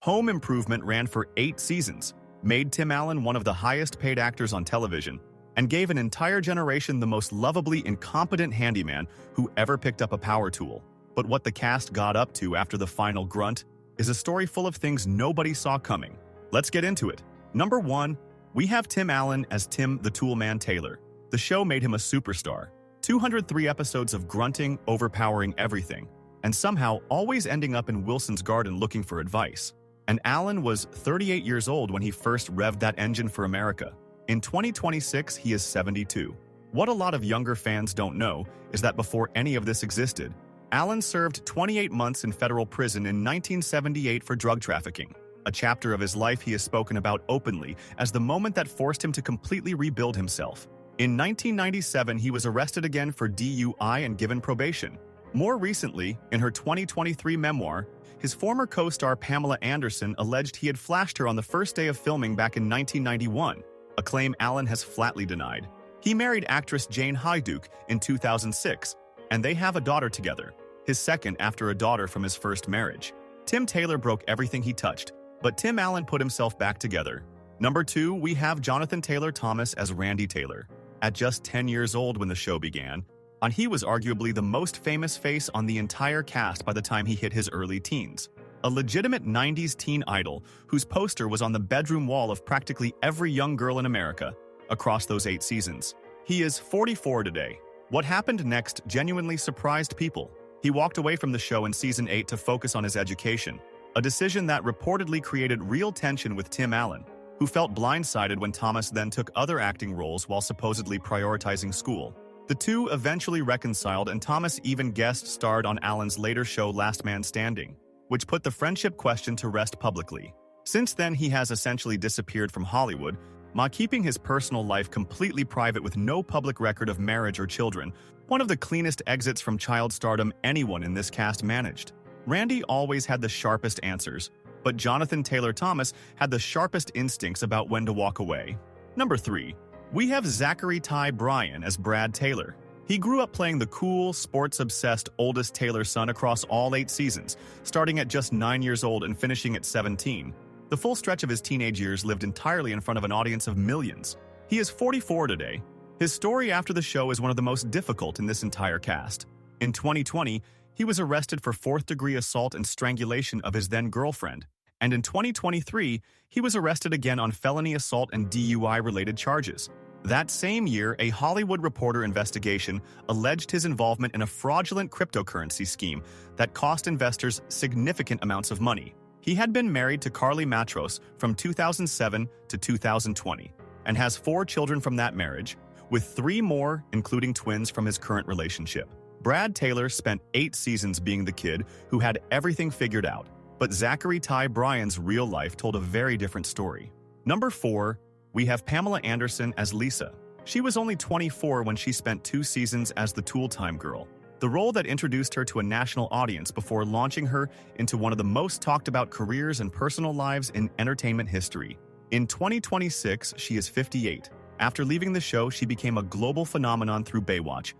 Home Improvement ran for 8 seasons, made Tim Allen one of the highest-paid actors on television, and gave an entire generation the most lovably incompetent handyman who ever picked up a power tool. But what the cast got up to after the final grunt is a story full of things nobody saw coming. Let's get into it. Number 1, we have Tim Allen as Tim the Toolman Taylor. The show made him a superstar. 203 episodes of grunting, overpowering everything, and somehow always ending up in Wilson's garden looking for advice. And Allen was 38 years old when he first revved that engine for America. In 2026, he is 72. What a lot of younger fans don't know is that before any of this existed, Allen served 28 months in federal prison in 1978 for drug trafficking, a chapter of his life he has spoken about openly as the moment that forced him to completely rebuild himself. In 1997, he was arrested again for DUI and given probation. More recently, in her 2023 memoir, his former co-star Pamela Anderson alleged he had flashed her on the first day of filming back in 1991, a claim Allen has flatly denied. He married actress Jane Hyduke in 2006, and they have a daughter together, his second after a daughter from his first marriage. Tim Taylor broke everything he touched, but Tim Allen put himself back together. Number 2, we have Jonathan Taylor Thomas as Randy Taylor. At just 10 years old when the show began, and he was arguably the most famous face on the entire cast by the time he hit his early teens. A legitimate 90s teen idol whose poster was on the bedroom wall of practically every young girl in America across those 8 seasons. He is 44 today. What happened next genuinely surprised people. He walked away from the show in season 8 to focus on his education, a decision that reportedly created real tension with Tim Allen, who felt blindsided when Thomas then took other acting roles while supposedly prioritizing school. The two eventually reconciled, and Thomas even guest-starred on Allen's later show Last Man Standing, which put the friendship question to rest publicly. Since then, he has essentially disappeared from Hollywood, keeping his personal life completely private with no public record of marriage or children, one of the cleanest exits from child stardom anyone in this cast managed. Randy always had the sharpest answers, but Jonathan Taylor Thomas had the sharpest instincts about when to walk away. Number 3. We have Zachery Ty Bryan as Brad Taylor. He grew up playing the cool, sports-obsessed oldest Taylor son across all 8 seasons, starting at just 9 years old and finishing at 17. The full stretch of his teenage years lived entirely in front of an audience of millions. He is 44 today. His story after the show is one of the most difficult in this entire cast. In 2020, he was arrested for 4th-degree assault and strangulation of his then-girlfriend. And in 2023, he was arrested again on felony assault and DUI-related charges. That same year, a Hollywood Reporter investigation alleged his involvement in a fraudulent cryptocurrency scheme that cost investors significant amounts of money. He had been married to Carly Matros from 2007 to 2020 and has 4 children from that marriage, with 3 more, including twins, from his current relationship. Brad Taylor spent 8 seasons being the kid who had everything figured out. But Zachery Ty Bryan's real life told a very different story. Number 4, we have Pamela Anderson as Lisa. She was only 24 when she spent 2 seasons as the Tool Time Girl, the role that introduced her to a national audience before launching her into one of the most talked about careers and personal lives in entertainment history. In 2026, she is 58. After leaving the show, she became a global phenomenon through Baywatch,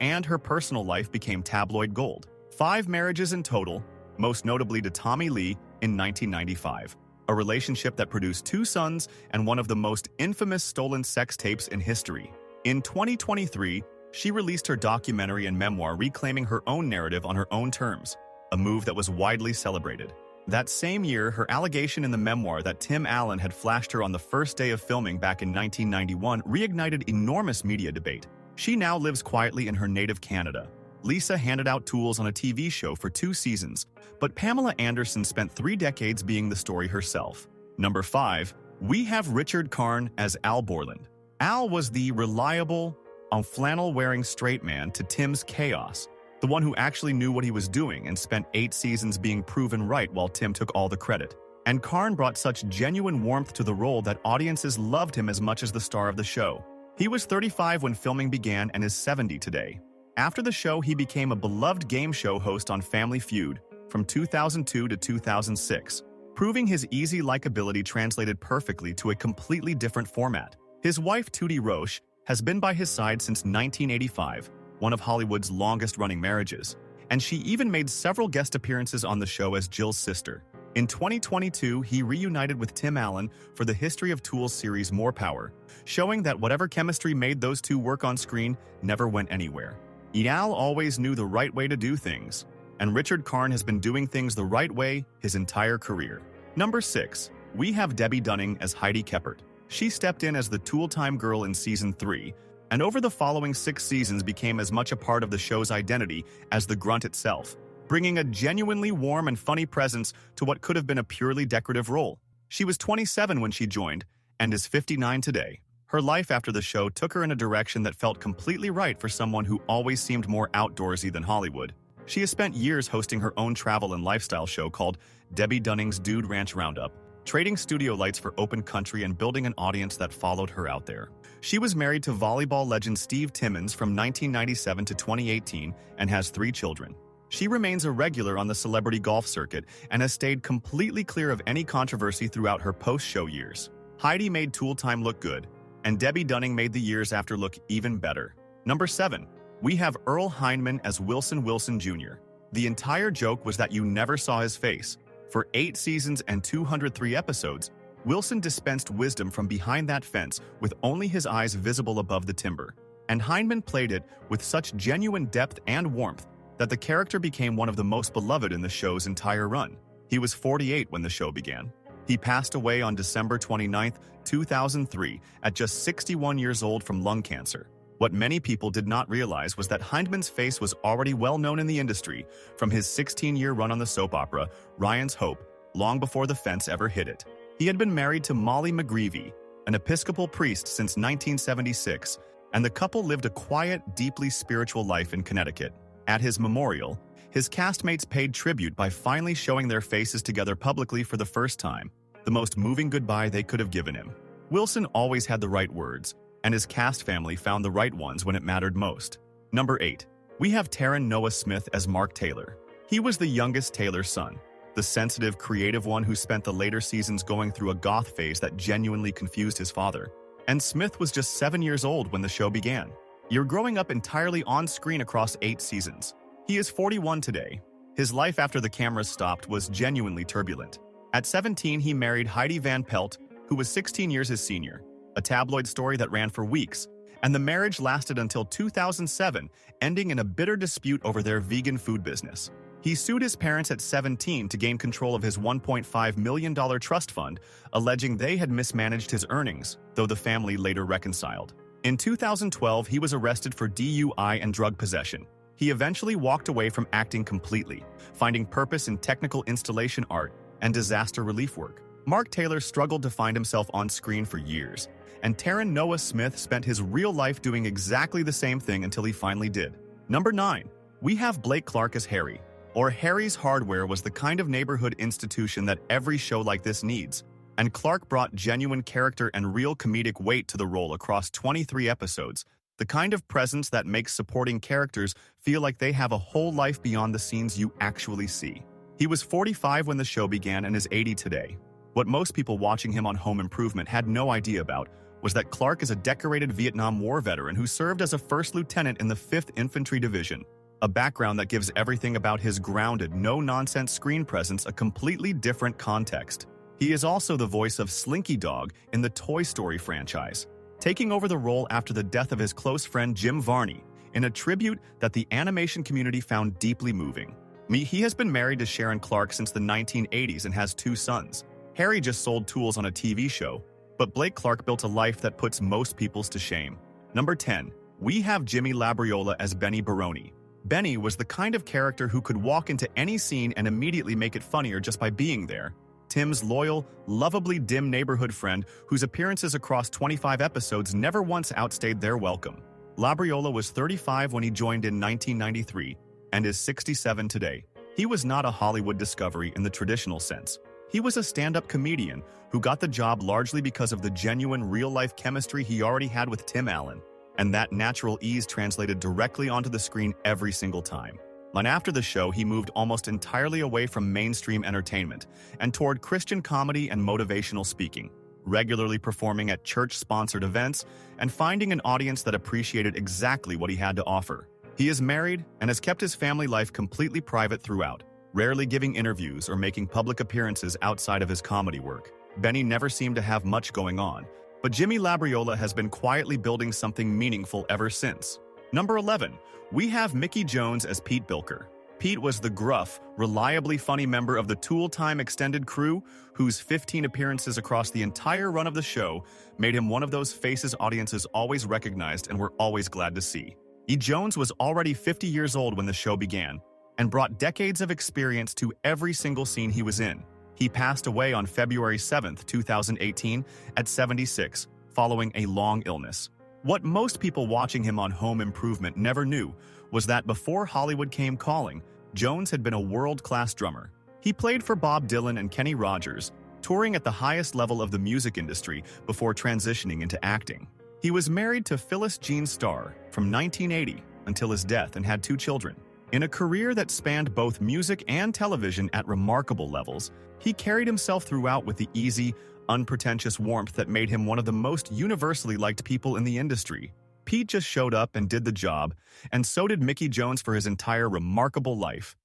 and her personal life became tabloid gold. 5 marriages in total, most notably to Tommy Lee in 1995, a relationship that produced 2 sons and one of the most infamous stolen sex tapes in history. In 2023, she released her documentary and memoir reclaiming her own narrative on her own terms, a move that was widely celebrated. That same year, her allegation in the memoir that Tim Allen had flashed her on the first day of filming back in 1991 reignited enormous media debate. She now lives quietly in her native Canada. Lisa handed out tools on a TV show for 2 seasons, but Pamela Anderson spent 3 decades being the story herself. Number 5, we have Richard Karn as Al Borland. Al was the reliable, flannel-wearing straight man to Tim's chaos, the one who actually knew what he was doing and spent 8 seasons being proven right while Tim took all the credit. And Karn brought such genuine warmth to the role that audiences loved him as much as the star of the show. He was 35 when filming began and is 70 today. After the show, he became a beloved game show host on Family Feud from 2002 to 2006, proving his easy likability translated perfectly to a completely different format. His wife, Tootie Roche, has been by his side since 1985, one of Hollywood's longest-running marriages, and she even made several guest appearances on the show as Jill's sister. In 2022, he reunited with Tim Allen for the History of Tools series More Power, showing that whatever chemistry made those two work on screen never went anywhere. Al always knew the right way to do things, and Richard Karn has been doing things the right way his entire career. Number 6. We have Debbe Dunning as Heidi Keppert. She stepped in as the Tool Time girl in Season 3, and over the following 6 seasons became as much a part of the show's identity as the grunt itself, bringing a genuinely warm and funny presence to what could have been a purely decorative role. She was 27 when she joined, and is 59 today. Her life after the show took her in a direction that felt completely right for someone who always seemed more outdoorsy than Hollywood. She has spent years hosting her own travel and lifestyle show called Debbe Dunning's Dude Ranch Roundup, trading studio lights for open country and building an audience that followed her out there. She was married to volleyball legend Steve Timmons from 1997 to 2018 and has 3 children. She remains a regular on the celebrity golf circuit and has stayed completely clear of any controversy throughout her post-show years. Heidi made Tool Time look good, and Debbe Dunning made the years after look even better. Number 7. We have Earl Hindman as Wilson Wilson Jr. The entire joke was that you never saw his face. For 8 seasons and 203 episodes, Wilson dispensed wisdom from behind that fence with only his eyes visible above the timber. And Hindman played it with such genuine depth and warmth that the character became one of the most beloved in the show's entire run. He was 48 when the show began. He passed away on December 29, 2003, at just 61 years old from lung cancer. What many people did not realize was that Hindman's face was already well known in the industry from his 16-year run on the soap opera, Ryan's Hope, long before the fence ever hit it. He had been married to Molly McGreevy, an Episcopal priest since 1976, and the couple lived a quiet, deeply spiritual life in Connecticut. At his memorial, his castmates paid tribute by finally showing their faces together publicly for the first time, the most moving goodbye they could have given him. Wilson always had the right words, and his cast family found the right ones when it mattered most. Number 8. We have Taran Noah Smith as Mark Taylor. He was the youngest Taylor's son, the sensitive, creative one who spent the later seasons going through a goth phase that genuinely confused his father. And Smith was just 7 years old when the show began. You're growing up entirely on screen across 8 seasons. He is 41 today. His life after the cameras stopped was genuinely turbulent. At 17, he married Heidi Van Pelt, who was 16 years his senior, a tabloid story that ran for weeks, and the marriage lasted until 2007, ending in a bitter dispute over their vegan food business. He sued his parents at 17 to gain control of his $1.5 million trust fund, alleging they had mismanaged his earnings, though the family later reconciled. In 2012, he was arrested for DUI and drug possession. He eventually walked away from acting completely, finding purpose in technical installation art and disaster relief work. Mark Taylor struggled to find himself on screen for years, and Taran Noah Smith spent his real life doing exactly the same thing until he finally did. Number 9. We have Blake Clark as Harry, or Harry's Hardware was the kind of neighborhood institution that every show like this needs, and Clark brought genuine character and real comedic weight to the role across 23 episodes, the kind of presence that makes supporting characters feel like they have a whole life beyond the scenes you actually see. He was 45 when the show began and is 80 today. What most people watching him on Home Improvement had no idea about was that Clark is a decorated Vietnam War veteran who served as a first lieutenant in the 5th Infantry Division, a background that gives everything about his grounded, no-nonsense screen presence a completely different context. He is also the voice of Slinky Dog in the Toy Story franchise, taking over the role after the death of his close friend Jim Varney, in a tribute that the animation community found deeply moving. He has been married to Sharon Clark since the 1980s and has 2 sons. Harry just sold tools on a TV show, but Blake Clark built a life that puts most people's to shame. Number 10. We have Jimmy Labriola as Benny Baroni. Benny was the kind of character who could walk into any scene and immediately make it funnier just by being there. Tim's loyal, lovably dim neighborhood friend whose appearances across 25 episodes never once outstayed their welcome. Labriola was 35 when he joined in 1993 and is 67 today. He was not a Hollywood discovery in the traditional sense. He was a stand-up comedian who got the job largely because of the genuine real-life chemistry he already had with Tim Allen, and that natural ease translated directly onto the screen every single time. And after the show, he moved almost entirely away from mainstream entertainment and toward Christian comedy and motivational speaking, regularly performing at church-sponsored events and finding an audience that appreciated exactly what he had to offer. He is married and has kept his family life completely private throughout, rarely giving interviews or making public appearances outside of his comedy work. Benny never seemed to have much going on, but Jimmy Labriola has been quietly building something meaningful ever since. Number 11, we have Mickey Jones as Pete Bilker. Pete was the gruff, reliably funny member of the Tool Time extended crew, whose 15 appearances across the entire run of the show made him one of those faces audiences always recognized and were always glad to see. E. Jones was already 50 years old when the show began, and brought decades of experience to every single scene he was in. He passed away on February 7, 2018, at 76, following a long illness. What most people watching him on Home Improvement never knew was that before Hollywood came calling, Jones had been a world-class drummer. He played for Bob Dylan and Kenny Rogers, touring at the highest level of the music industry before transitioning into acting. He was married to Phyllis Jean Starr from 1980 until his death and had 2 children. In a career that spanned both music and television at remarkable levels, he carried himself throughout with the easy, unpretentious warmth that made him one of the most universally liked people in the industry. Pete just showed up and did the job, and so did Mickey Jones for his entire remarkable life.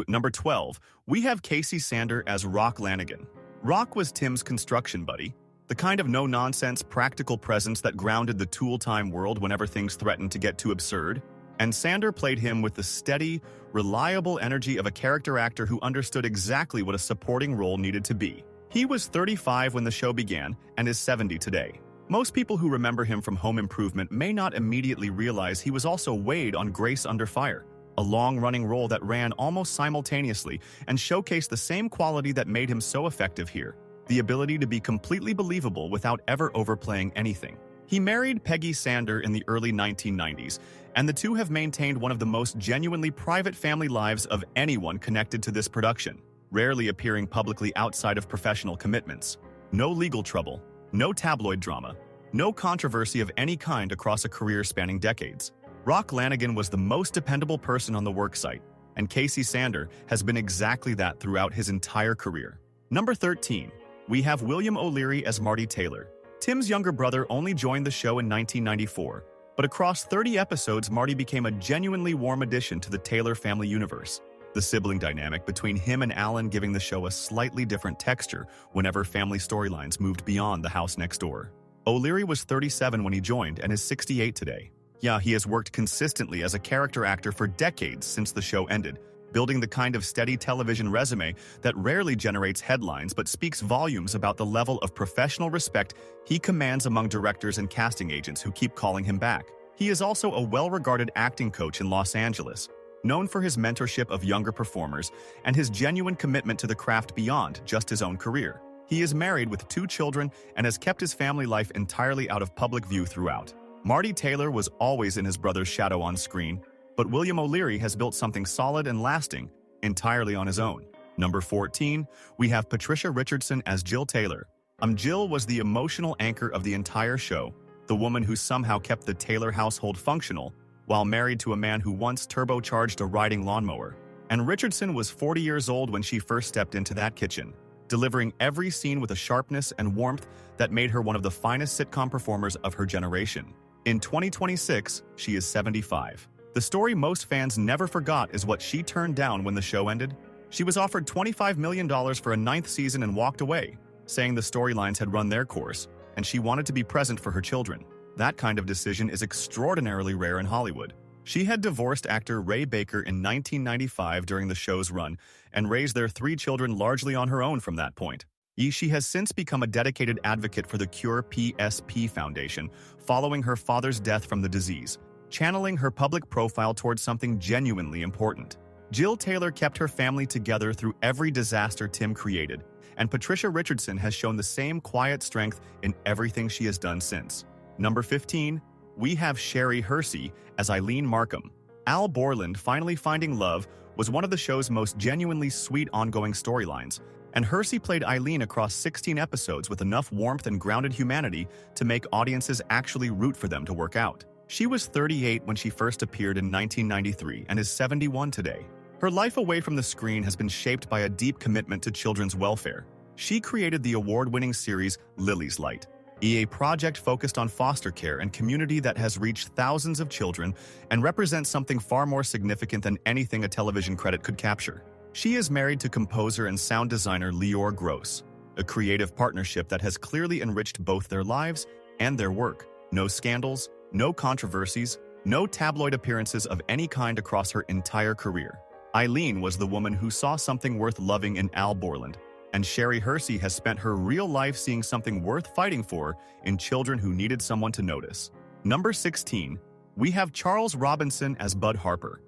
Number 12, we have Casey Sander as Rock Lanigan. Rock was Tim's construction buddy, the kind of no-nonsense, practical presence that grounded the Tool Time world whenever things threatened to get too absurd. And Sander played him with the steady, reliable energy of a character actor who understood exactly what a supporting role needed to be. He was 35 when the show began and is 70 today. Most people who remember him from Home Improvement may not immediately realize he was also Wade on Grace Under Fire, a long-running role that ran almost simultaneously and showcased the same quality that made him so effective here: the ability to be completely believable without ever overplaying anything. He married Peggy Sander in the early 1990s, and the two have maintained one of the most genuinely private family lives of anyone connected to this production, rarely appearing publicly outside of professional commitments. No legal trouble, no tabloid drama, no controversy of any kind across a career spanning decades. Rock Lanigan was the most dependable person on the worksite, and Casey Sander has been exactly that throughout his entire career. Number 13, we have William O'Leary as Marty Taylor. Tim's younger brother only joined the show in 1994, but across 30 episodes, Marty became a genuinely warm addition to the Taylor family universe. The sibling dynamic between him and Alan giving the show a slightly different texture whenever family storylines moved beyond the house next door. O'Leary was 37 when he joined and is 68 today. Yeah, he has worked consistently as a character actor for decades since the show ended, building the kind of steady television resume that rarely generates headlines but speaks volumes about the level of professional respect he commands among directors and casting agents who keep calling him back. He is also a well-regarded acting coach in Los Angeles, known for his mentorship of younger performers and his genuine commitment to the craft beyond just his own career. He is married with 2 children and has kept his family life entirely out of public view throughout. Marty Taylor was always in his brother's shadow on screen, but William O'Leary has built something solid and lasting entirely on his own. Number 14, we have Patricia Richardson as Jill Taylor. Jill was the emotional anchor of the entire show, the woman who somehow kept the Taylor household functional while married to a man who once turbocharged a riding lawnmower. And Richardson was 40 years old when she first stepped into that kitchen, delivering every scene with a sharpness and warmth that made her one of the finest sitcom performers of her generation. In 2026, she is 75. The story most fans never forgot is what she turned down when the show ended. She was offered $25 million for a 9th season and walked away, saying the storylines had run their course, and she wanted to be present for her children. That kind of decision is extraordinarily rare in Hollywood. She had divorced actor Ray Baker in 1995 during the show's run and raised their 3 children largely on her own from that point. She has since become a dedicated advocate for the Cure PSP Foundation following her father's death from the disease, channeling her public profile towards something genuinely important. Jill Taylor kept her family together through every disaster Tim created, and Patricia Richardson has shown the same quiet strength in everything she has done since. Number 15, we have Sherry Hursey as Eileen Markham. Al Borland finally finding love was one of the show's most genuinely sweet ongoing storylines, and Hursey played Eileen across 16 episodes with enough warmth and grounded humanity to make audiences actually root for them to work out. She was 38 when she first appeared in 1993 and is 71 today. Her life away from the screen has been shaped by a deep commitment to children's welfare. She created the award-winning series Lily's Light, a project focused on foster care and community that has reached thousands of children and represents something far more significant than anything a television credit could capture. She is married to composer and sound designer Lior Gross, a creative partnership that has clearly enriched both their lives and their work. No scandals, no controversies, no tabloid appearances of any kind across her entire career. Eileen was the woman who saw something worth loving in Al Borland, and Sherry Hursey has spent her real life seeing something worth fighting for in children who needed someone to notice. Number 16, we have Charles Robinson as Bud Harper.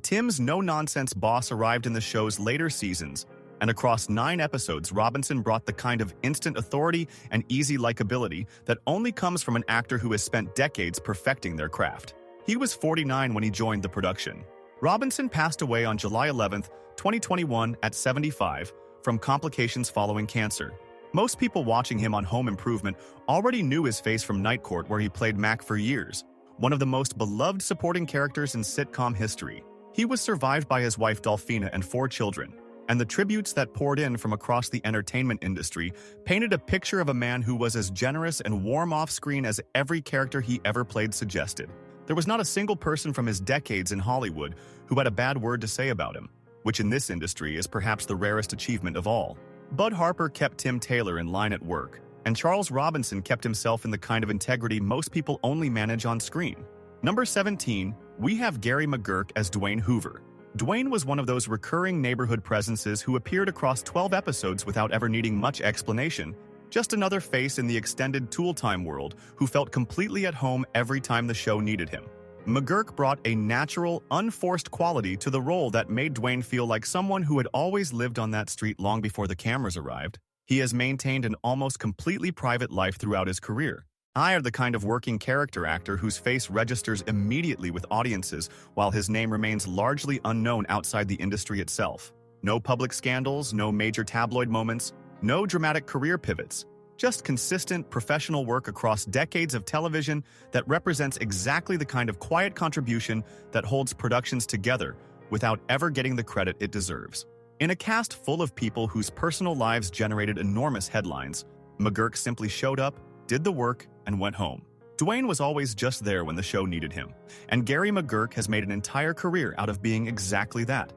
Tim's no-nonsense boss arrived in the show's later seasons, and across 9 episodes, Robinson brought the kind of instant authority and easy likability that only comes from an actor who has spent decades perfecting their craft. He was 49 when he joined the production. Robinson passed away on July 11, 2021 at 75 from complications following cancer. Most people watching him on Home Improvement already knew his face from Night Court, where he played Mac for years, one of the most beloved supporting characters in sitcom history. He was survived by his wife Dolphina and 4 children, and the tributes that poured in from across the entertainment industry painted a picture of a man who was as generous and warm off-screen as every character he ever played suggested. There was not a single person from his decades in Hollywood who had a bad word to say about him, which in this industry is perhaps the rarest achievement of all. Bud Harper kept Tim Taylor in line at work, and Charles Robinson kept himself in the kind of integrity most people only manage on screen. Number 17, we have Gary McGurk as Dwayne Hoover. Dwayne was one of those recurring neighborhood presences who appeared across 12 episodes without ever needing much explanation, just another face in the extended Tool Time world who felt completely at home every time the show needed him. McGurk brought a natural, unforced quality to the role that made Dwayne feel like someone who had always lived on that street long before the cameras arrived. He has maintained an almost completely private life throughout his career. I are the kind of working character actor whose face registers immediately with audiences while his name remains largely unknown outside the industry itself. No public scandals, no major tabloid moments, no dramatic career pivots. Just consistent, professional work across decades of television that represents exactly the kind of quiet contribution that holds productions together without ever getting the credit it deserves. In a cast full of people whose personal lives generated enormous headlines, McGurk simply showed up, did the work, and went home. Dwayne was always just there when the show needed him, and Gary McGurk has made an entire career out of being exactly that.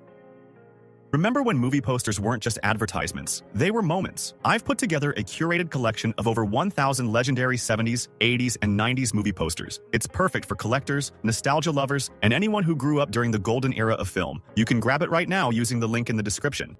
Remember when movie posters weren't just advertisements, they were moments. I've put together a curated collection of over 1,000 legendary 70s, 80s, and 90s movie posters. It's perfect for collectors, nostalgia lovers, and anyone who grew up during the golden era of film. You can grab it right now using the link in the description.